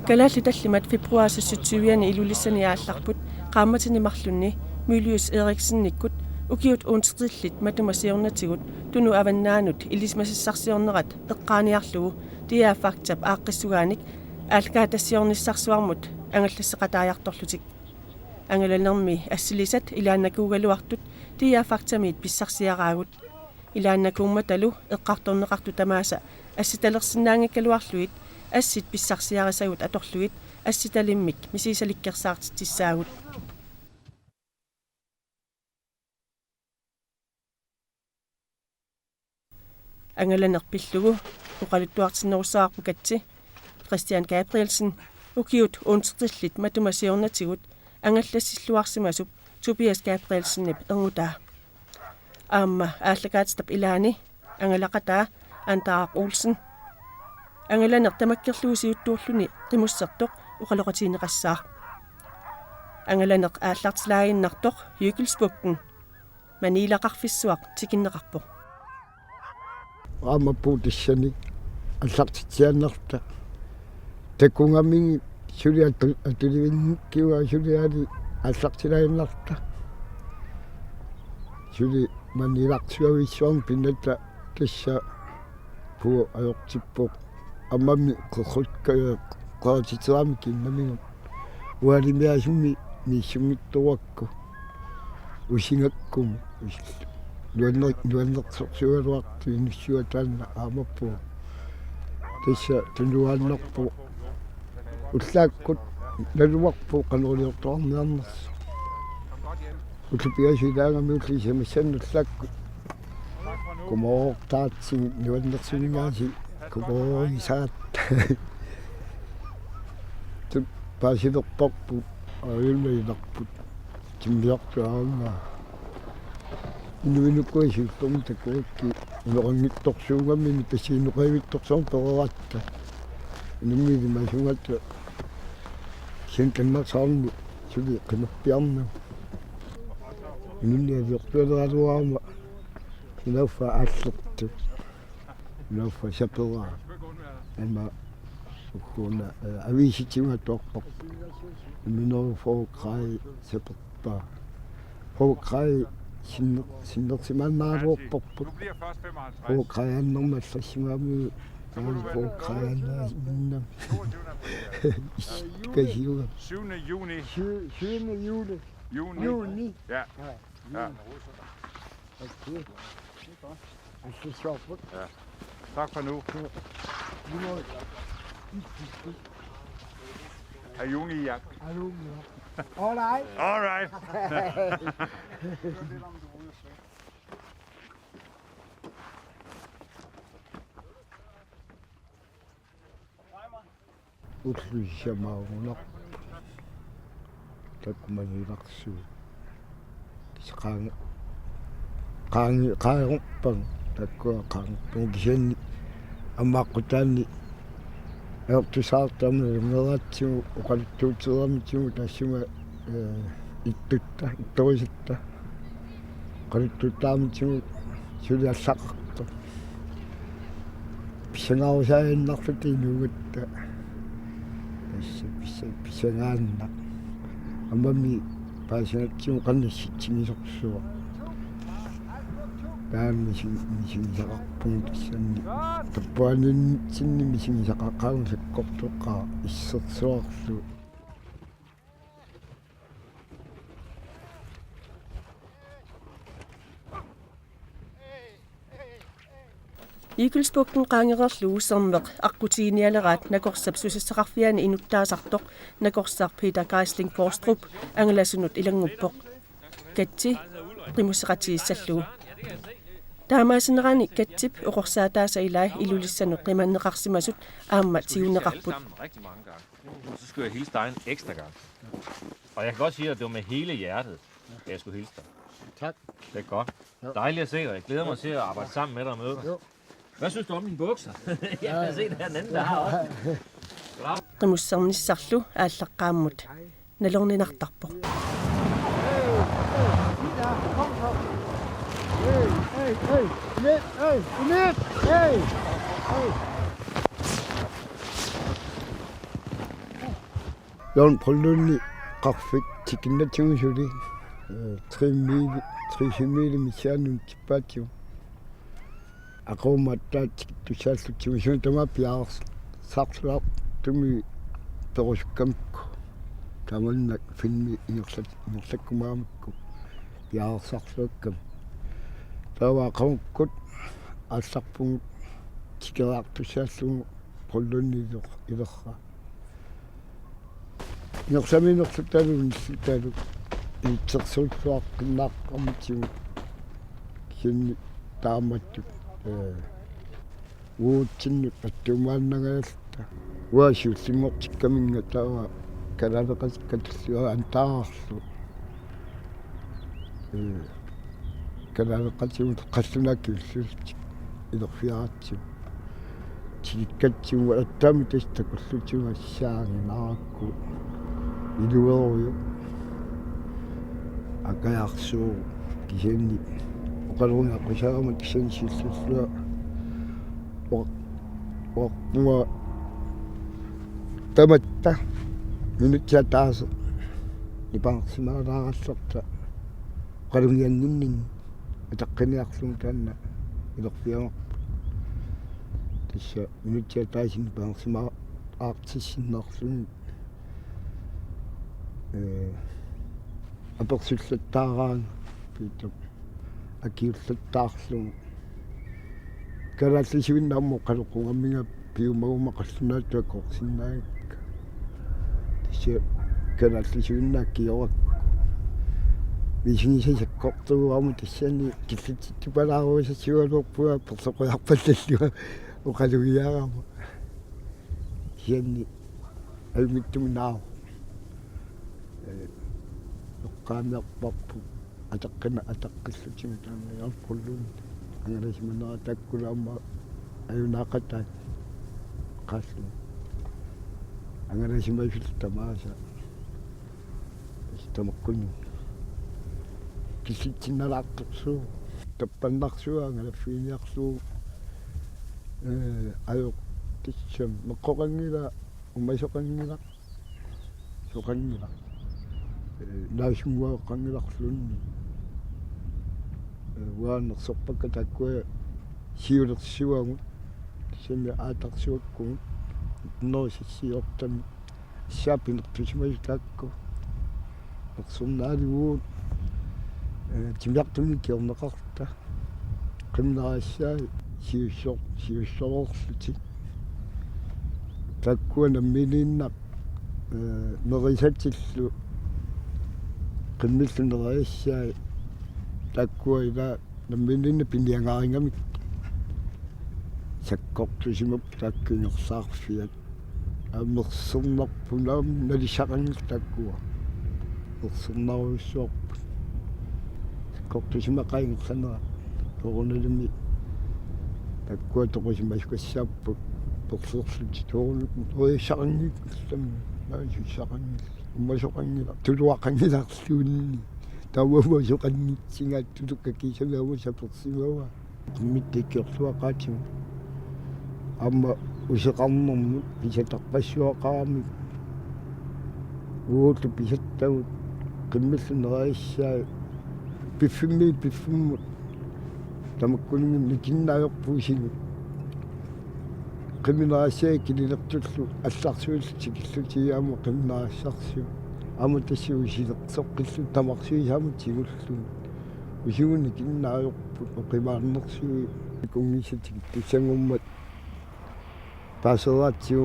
Kalaalli tallimat februarsissutsuviani ilulissani aallarput qaammatini marlunni Mylius Eriksennikkut ukiut uunteqillit matumasiornatigut tunu avannaanut ilismasissarsiornerat eqqaaniarlugu tiaaffaaqtap aaqqissugaanik aalkaatassiornissarsuarmut angallasseqataajartorlutik angalanermi assilisat ilaannakuugaluartut tiaaffaaqtamiit pissarsiaraagut ilaannakuummatalu eqqartorneqartu tamaasa assitalersinnaangikkaluarluit assit pissarsiarisagut atorluit assitalimmik misiisalikkersaartissaagut angalanerpillugu uqaluttuartinnerusaarpu katsi Christian Gabrielsen ukiut uunteqillit matumasiornatigut angallassilluarsimasup Tobias Gabrielsennip ermutaa aamma aallakaatitap ilaani angalaqataa Antaaq Olsen angalaner tamakkerluusiuttuurluni qimussertoq uqaloqatiineqassaaq angalaneq aallartilaaginnartoq Jykylsbukten maniilaqarfissuaq tikinneqarpoq Amapuutissani аллартитсианнарта таккунгаммиги сулиаттуливинниккиуа сулиали аллартилаиннарта сули манилартуависсуарн пинната тасса пуа аёртиппоқ аммамми қохулккаа qaatiteraami kinnamigum ualimiasummi miissummittuakku usingakkum nuannersorsualuartu inussuataanna aamappu tassa tunuaannerpu ullaakkut naluarpu qanuliortoarniarners utlupiasilaangami ullisamassannu ullaakku kumoortaatsin nuannersuningaasi kumoorisaat tu paasilerparpu ayullailarput timmiartuaanga inuinukkuisultormi takkuakki ulerangittorsuungammini passiinuqavittorsoorn pereratta nummiili masungatta siantannersaarni suli qimappiarnu nunniaviortualeraluarma inaffa aallertu inaffa saperaa anma ukkuuna aviisitiungattuarparpu minor forkrai saperpaa forkrai sinnersimaannaaluorparpu forkrai annermallassimaami forkrai annaasinna kasiuga 7. juni. 7. juli. Juni. Ja. Ja. Okay. Det er sjovt. Ja. Tak for nu. Er juni i jagt? All right. All right. Ulluissamaarunar takkumanilarsu qaangorpang takkua qaangorpang kisanni ammaqqutaanni aortusaartaamna meratsigu uqaluttuuteramitsigu tassunga ittorisatta qaluttuutaamitsigu suliallaqarta pisangaarusaainnarluti inugatta pisangaanna amami paasinatsigu qannassitsingisorsuа тааммисигисақарпун тассанни таппуаниннитсинни мисигисақаққарнсаккортоққаа иссерсуарлу Jykylsbukten qaangererlu usermeq arqutiinialeraat nakorsap susissaqarfiani inuttaasartoq nakorsar Peter Geisling Forstrup angalasunut ilanguppoq katsi qimusseqatiissallugu taamaasinnerani katsip uqorsaataasa ilaa ilulissanu qimanneqarsimasut aamma tiunneqarput Så skulle jeg hilse dig en ekstra gang. Og jeg kan godt sige, at det var med hele hjertet, at jeg skulle hilse dig. Tak. Det er godt. Dejligt at se dig. Jeg glæder mig til at arbejde sammen med dig og møde dig. Hvad synes du om mine bukser? Jeg har set her den anden, der har også. qimussernissarlu aallaqqaammut nalorninartarpoq Yon poluni qarfik tikinnatiusuli 3 mili misianun tipatio. Aqumattaat tusaallutsiusun tama piaars saarsuaq tumi peruskamku. Tamannak filmi inerlakkumaamikku piaarsarluakkam. Tawa qamukkut aassarpungu tikeraartusaallugu poluni ilerra. Inersaminerlutalu nissutalu itsersuutsuaqkinnaaqarmitiu kinni taamattu uutsinnu attumaannagaallta uasiullimortikkaminga tawa kalaleqaskatulluga antaarlu kalaleqatigut qallunakkiullutik ilerfiaratsi tikikkatsigu attaami tastakullutuga saanginarakku ilueruyu akayarsuu kisanni oqalunga qusaamat kisan sillullua oqwa tamatta minuttiataasa ipangarsimaalaarallerta qalungianninnin ataqqiniarlung taanna ilerfiamaq tissa minuttiataasin ipangarsimaa aartissinnerlung apersullattaaraanga piituk akiullattaarlung kalaallisuinnaammo qaluqqungammiga piumaguma qallunaattua korsinnaagakka tissa kalaallisuinnaakkiyorak visingisasakkortuguarmu tassani killatittupalaaruisasiualuorpua persoquyarpallallua uqalugiaarama sianni ayumittuminaaru eqqaamiarparpu ataqqillutigu taanniarpulluun angalasimanera takkulaamma ayunaaqataat qallu angalasimasul tamaasa tamakkuni kissitsinalaaqtersuu tappannarsuga angalaffiiniarsuu ayoq tissam meqqoqangila umasoqangila soqangila naasumuaqangilarlunni uaanersorpakka takkua siulersuagut sami aatarsuakkugut nerisissiortami saapinertusimasu taakku ersornaalivuut timiartumi kiorneqarta qimneraassaai siussororlutik takkua nammiliinnaq nerisatillu qimmilluneraiassaai takkua ila nammiliinna piniangaaringamik sakkortusimap taakkingersaarfiat amersernerpunaam nalisaqangil takkua ersernaruissuarput sakkortusimaqaingersanera torunalimi takkua toqusimasukassaappu perseerluti torunalisaqangik tammi maasussaqangil ummasoqangila tuluaqangilaarluunni tauamasuqannitsigaat tulukkakisagaama sapersimaua qimmittikkiorluaqaatigu amma useqarnermut pisatarpassuaqaramik uullu pisattagut qimmilluneraiassaai piffimmut tamakkuningim nikinnaayorpuusigu qimineraassaai kililertullu алларсуиллутикиллутиаама qimnerassarsiu аама тассуу силерсоққиллу тамарсуисаамут сигуллу усигуни киннааёрпут оқимаарнерсуи кунгисатик туссангуммат пасераатсиу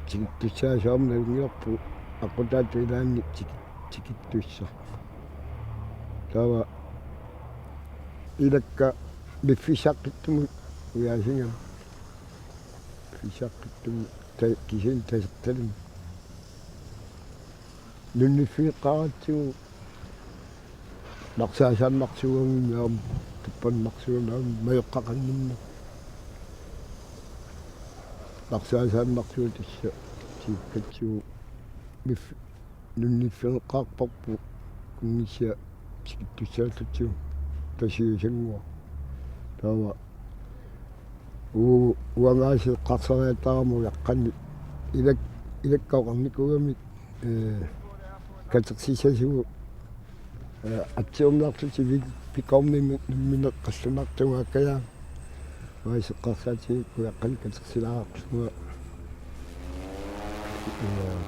тиктуссаасаама налунгиорпу аққутаату илаанни тикиттусса тава илакка миффисаққиттуму уяасингам фисаққиттуму кисин тасерталим нунниффиққаратсигу нарсаасааннарсугангиам туппаннарсуунаам маёққақангинна нарсаасааннарсуу тасса тиккатсигу миф нунниффиққарпарпу кунгисса тикиттуссааллутсигу тасиусангуа тава уангааси қарсариатаараму яққанни илаккаоқарникугами катсисасу атсиумнаартути пикормими минеққассунартугааккая вайсеққарсаати куяққан катсилаарсуга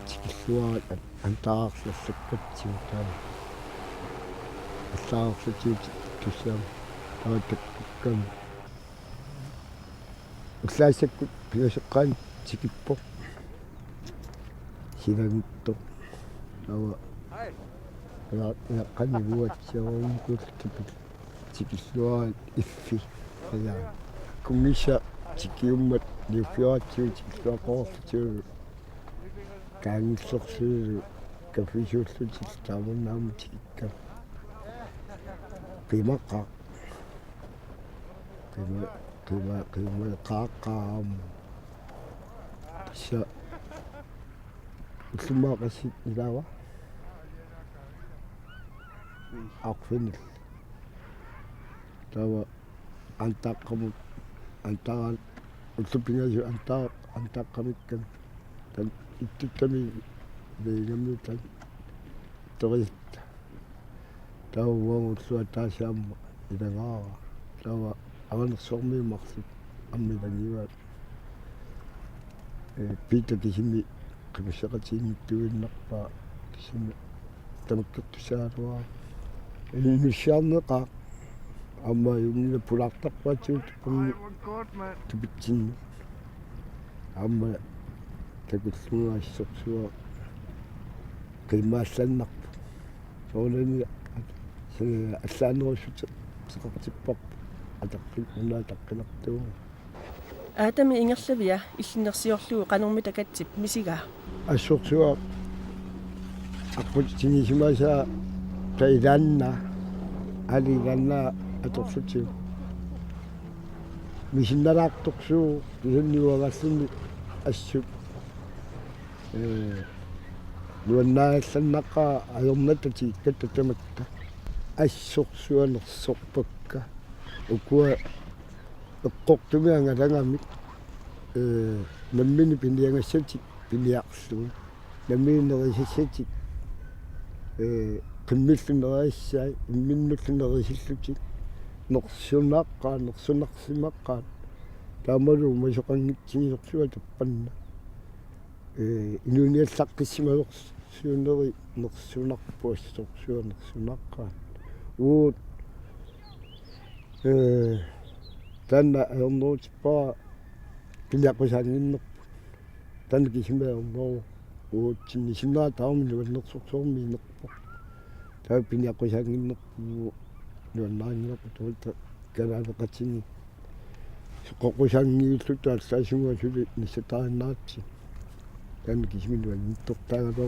тикиллуа антаарслассаккатсиу таа ассаарсутиут туссаам таатаккам уссаасаккут пиусеққаан тикиппо силагутто ава яққанигуатсиорум култипит тикиллуа иффи ая кумиша тикиуммат лифиаатсиу тикиллуақоортиу каангиллорсуу кафисууллутил тааваннаама тикикка qimaqqa qima qaqqaam tissa ullummaaqassit ilawa aqfinil tawa antaqqamut antaran ullupingasu antaqqamikkan tan ittuttami veegammitan toritta tawa ulluataassaamma ilagaara tawa aганерсуармиумарлут аммилагиваат пита кисими қимиссеқатиинниттуиннарпаа кисими тамаккертусаалуа иннуссиарнеқа амма юнила пулаартарпаатиут пунни тупитсинни амма такуллугаассорсуа қимаассаннарпу соолани аллаанерусут сеқартиппарпу аатами ингерлавиа иллинерсиорлугу канорми такатсип мисига ассорсуа аккутсинисимаса таилаанна алиганна аторсутсиу мисинналаартоксуу кисанниуагассуни ассут нуаннаалланнаққа аёрнатати каттатамакка ассорсуанерсорпакка ukua eqqortumiangalangamik nammini piniangassatik piniarluun nammiinerisassatik qimmilluneriassai imminnullunerisилlutik nersunaqqaan taamalu masoqanngitsigilorsuga tappanna inuniallaqqissimaloqsuuneri nersunarpuassorsuga nersunaqqaan uut tanna ayornuutipaa piliaqqusaanginnerpu tanna kisimaerneru uutsinni sinnaa taarmi nuannersorsormi inerpu taa piliaqqusaanginnerpu nuannaanginerpu tuulta kalaaleqatini soqqoqusaangiulluta allaasunga suli nissataannaatsi tanna kisiminuannitortaagalo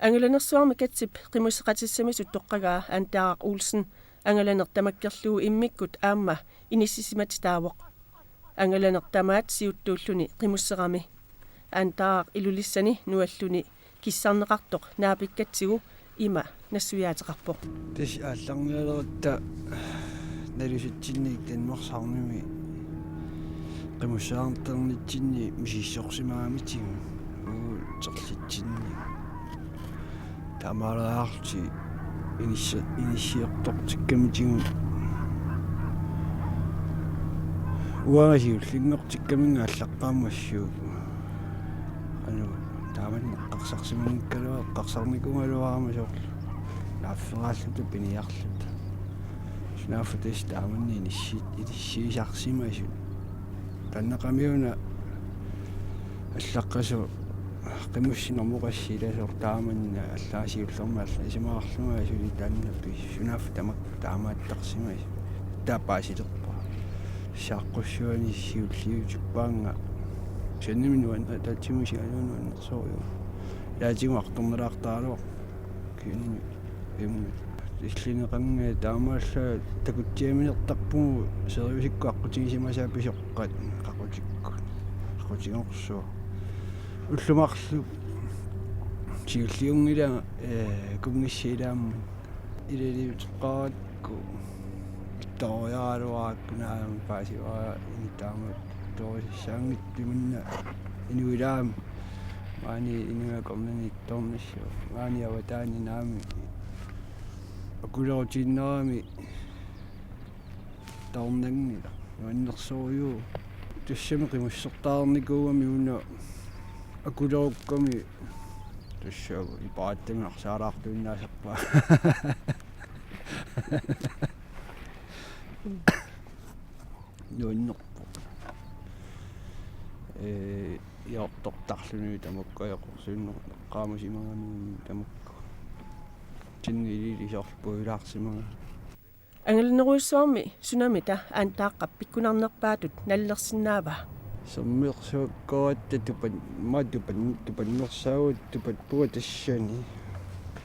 ангаланерсуарма катсип qimусеқатиссамисут тоққагаа аантааақ уулсен ангаланер тамаккерлугу иммиккут аама иниссисимат таавоқ ангаланер тамаат сиуттууллуни qimуссерами аантааақ илулиссани нуаллуни киссарнеқартоқ наапиккатсигу има нассуяатеқарпоқ тис аалларниалерутта налуситсинник танмарсаарними qimусаартэрнитсинни мисиссорсимаамитигу терлитсинни тамараарти инисиертортиккамитигу уангасиуллингортиккаминга аллаққаамассуу тааман қарсарсиманиккалуа қарсарникунгалуарама соорлу наафферааллута пиниарлута снаффутис тааманни иниссиисарсимасу таннақамиуна аллаққасу qimmussinэрмуқассиласор тааманна аллаасиуллерма исимаарлума сули тааннаппи сунафф тамак таамааттарсимас таапаасилерпа сааққуссуани сиуллиутиппаанга сенниминуан татсимусигалуунуаннерсориу яатигуарторнелаартаалуа кини эм иллинеқанга таамаалла такутсиаминертарпугу сервисикку аққутигисимасаапписоққат аққутигорсуа уллумарлу сиуллиунгила кунгиссиилаам илалиутеққаратку тояалуааккунаам паасиуа инитаама тоисаангиттуминна инуилаам маани инуакорнани торниссу маани аватаани наами акулерутиннерами торнангила нуаннерсориу туссами қимуссертаарникууами уна акулерукками туссаагу ипааттами арсаалаартуиннаасерпаа нуаннерпу яортортарлуни тамаккаёқорсуиннер qaamусимагами тамакку тиннилилисорлпуилаарсимага ангалинеруиссуарми сунамита аантааққаппиккунарнерпаатут наллерсинаава соммерсуаккоатта тупаннерсаагут тупат пуа тассани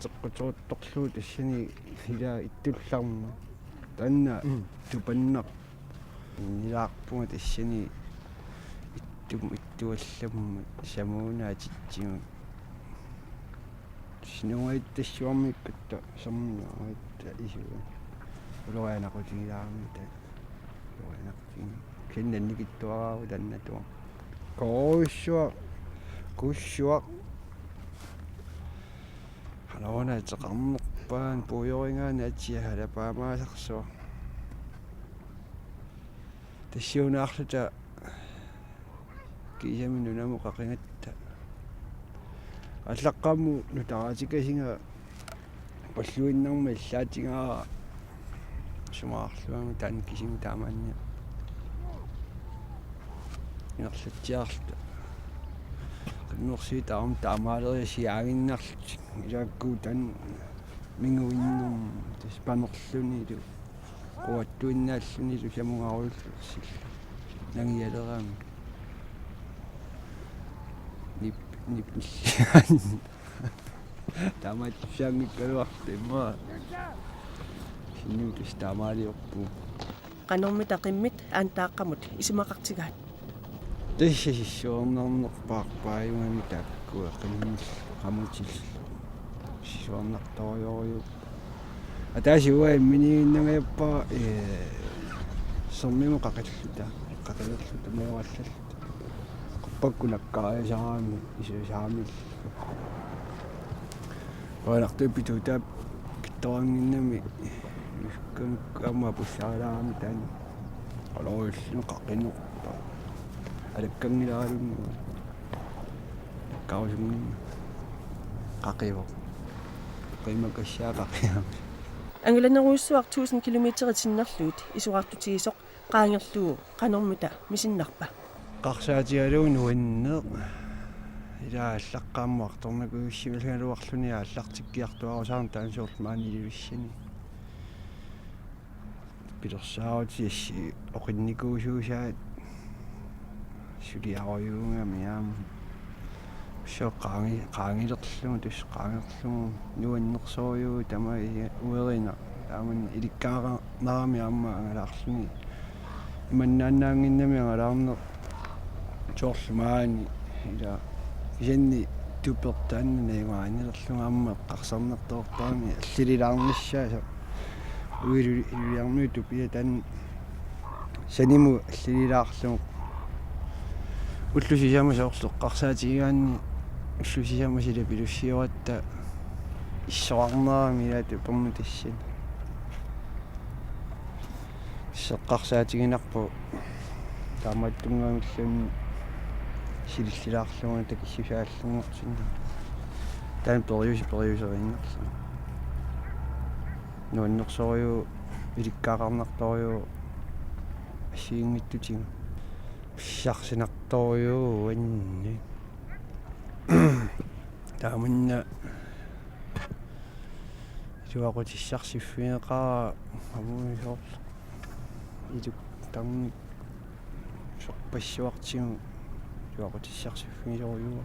теққутурутторлуу тассани хилаа иттулларма танна тупаннер нилаарпуга тассани иттуалламма самуунаатитсима синуаиттассуармиккатта соммуаатта исуа улорианақутигилаарми та улорианақутиг киннанникиттуараагу таннатуа куссуа халаона теқарнерпаан пуйорингаана атсиа халапаамаасарсуа тассиунаарлута кисаминунаму қақингатта аллаққамму нутаратикасинга паллуиннарма иллаатингаа сумаарлуами таан кисим таамаанниа нерлатсиарлута qimmersi taam taamaaleriasiaginnarlut ilaakku tan minguinnum taspanerluni lu quattuinnaalluni lu samungaruullersill nangialeraami nip taamaatsaangikkaluartimma sinnuutus taamaaliorpu qanormi taqimmit aantaaqqamut isimaqartigaat тассисисsuornernerpaarpaayungami taakkua qimmill qamutil sisuornertorioriu атаасиуа минигиннагаяппа сормиму qaqalluta меуаллал quppakkunakkaariasaraami isusaamil оалартупитутаап китторангиннами иккамма пуссаалаарами таани олоруиллу qaqqinerpa алаккангилаалунну каусумни qaqqivo qimakassаа qaqqiva ангаланеруиссуар 1000 километритиннерлуут исуартутигисоқ qaangерлuu qanormuta мисиннарпа qarsaatigaluun уиннеэ илаа аллаққааммуарторнакуиссималгалуарлуни аллартиккиартуарусаарн таансуурл маанилуиссани пилерсааутиасси оқинникуусуусаат сулиаруйуунгамиаам qaangilерлугу тус qaangерлугу нуаннерсориу тама уерина тааман иликкаарнарами аама ангалаарлуни иманнааннаангиннами ангалаарнер чорлмаани ила янни тупертааннанаагуаанилерлугу аама қарсарнертоортаами аллилилаарниссааса уилиарми тупия тан саниму аллилилаарлугу уллусисаама соорлоққарсаатигигаанни уллусисаама сила пилуссиоратта иссоарнерами илаату перму тассани сеққарсаатигинарпу таамааттунгамиллун силиллаарлугуна такиссусааллунгортинна таан периусериннерлу нуаннерсориу иликкаақарнарториу ассиингиттутига писсарсинарториу анни тааманна туақутиссарсиффинеқаа амуисоор идук тамми сорпассуартигу туақутиссарсиффинисориуа